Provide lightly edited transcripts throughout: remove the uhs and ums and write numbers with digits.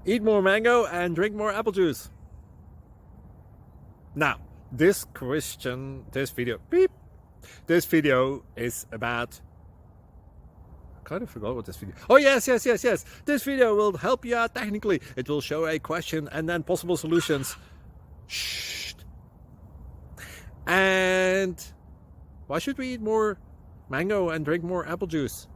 Eat more mango and drink more apple juice. Now, this video is about, I kind of forgot what this video. Oh, yes. This video will help you out technically. It will show a question and then possible solutions. Shh. And why should we eat more mango and drink more apple juice?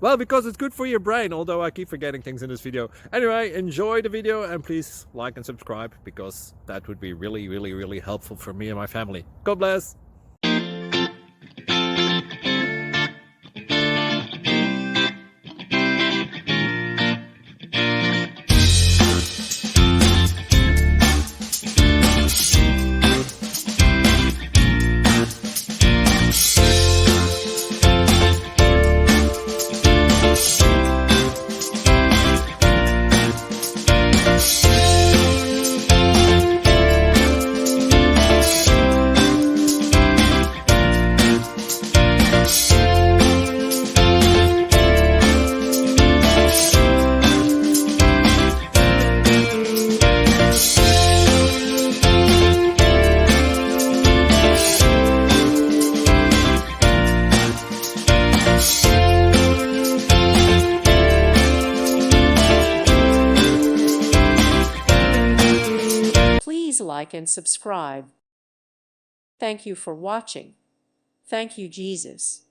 Well, because it's good for your brain, although I keep forgetting things in this video. Anyway, enjoy the video and please like and subscribe, because that would be really helpful for me and my family. God bless! Please like and subscribe. Thank you for watching. Thank you, Jesus.